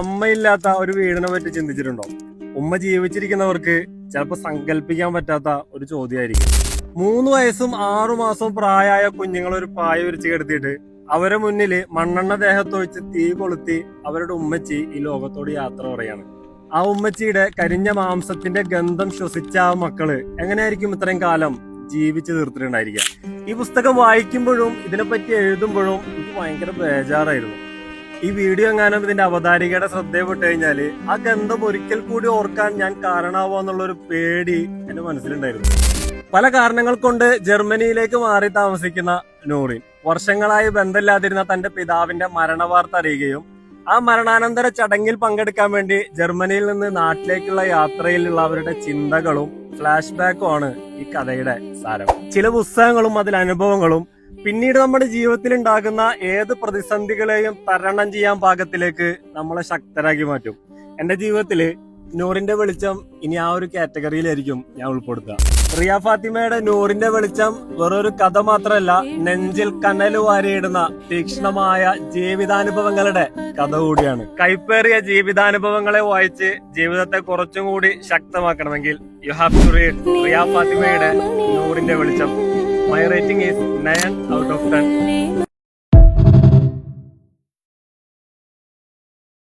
അമ്മയില്ലാത്ത ഒരു വീടിനെ പറ്റി ചിന്തിച്ചിട്ടുണ്ടോ? ഉമ്മ ജീവിച്ചിരിക്കുന്നവർക്ക് ചിലപ്പോൾ സങ്കല്പിക്കാൻ പറ്റാത്ത ഒരു ചോദ്യമായിരിക്കും. 3 വയസ്സും 6 മാസവും പ്രായമായ കുഞ്ഞുങ്ങൾ ഒരു പായ വിരിച്ച് കിടത്തിയിട്ട് അവരെ മുന്നിൽ മണ്ണെണ്ണ ദേഹത്തൊഴിച്ച് തീ കൊളുത്തി അവരുടെ ഉമ്മച്ചി ഈ ലോകത്തോട് യാത്ര പറയാണ്. ആ ഉമ്മച്ചിയുടെ കരിഞ്ഞ മാംസത്തിന്റെ ഗന്ധം ശ്വസിച്ച ആ മക്കള് എങ്ങനെയായിരിക്കും ഇത്രയും കാലം ജീവിച്ചു തീർത്തിട്ടുണ്ടായിരിക്കുക? ഈ പുസ്തകം വായിക്കുമ്പോഴും ഇതിനെപ്പറ്റി എഴുതുമ്പോഴും എനിക്ക് ഭയങ്കര ബേജാറായിരുന്നു. ഈ വീഡിയോ എങ്ങാനും ഇതിന്റെ അവതാരികയുടെ ശ്രദ്ധയപ്പെട്ട് കഴിഞ്ഞാല് ആ ഗന്ധം ഒരിക്കൽ കൂടി ഓർക്കാൻ ഞാൻ കാരണമാവാന്നുള്ളൊരു പേടി എന്റെ മനസ്സിലുണ്ടായിരുന്നു. പല കാരണങ്ങൾ കൊണ്ട് ജർമ്മനിയിലേക്ക് മാറി താമസിക്കുന്ന നൂറിൻ വർഷങ്ങളായി ബന്ധമില്ലാതിരുന്ന തന്റെ പിതാവിന്റെ മരണവാർത്ത അറിയുകയും ആ മരണാനന്തര ചടങ്ങിൽ പങ്കെടുക്കാൻ വേണ്ടി ജർമ്മനിയിൽ നിന്ന് നാട്ടിലേക്കുള്ള യാത്രയിലുള്ള അവരുടെ ചിന്തകളും ഫ്ലാഷ് ബാക്കും ആണ് ഈ കഥയുടെ സാരം. ചില പുസ്തകങ്ങളും അതിൽ അനുഭവങ്ങളും പിന്നീട് നമ്മുടെ ജീവിതത്തിൽ ഉണ്ടാകുന്ന ഏത് പ്രതിസന്ധികളെയും തരണം ചെയ്യാൻ പാകത്തിലേക്ക് നമ്മളെ ശക്തരാക്കി മാറ്റും. എന്റെ ജീവിതത്തില് നൂറിന്റെ വെളിച്ചം ഇനി ആ ഒരു കാറ്റഗറിയിലായിരിക്കും ഞാൻ ഉൾപ്പെടുത്തുക. റിയ ഫാത്തിമയുടെ നൂറിന്റെ വെളിച്ചം വെറൊരു കഥ മാത്രമല്ല, നെഞ്ചിൽ കനൽ വാരിയിടുന്ന തീക്ഷ്ണമായ ജീവിതാനുഭവങ്ങളുടെ കഥ കൂടിയാണ്. കൈപ്പേറിയ ജീവിതാനുഭവങ്ങളെ വായിച്ച് ജീവിതത്തെ കുറച്ചും കൂടി ശക്തമാക്കണമെങ്കിൽ you have to read Riya ഫാത്തിമയുടെ നൂറിന്റെ വെളിച്ചം. My rating is 9 out of 10.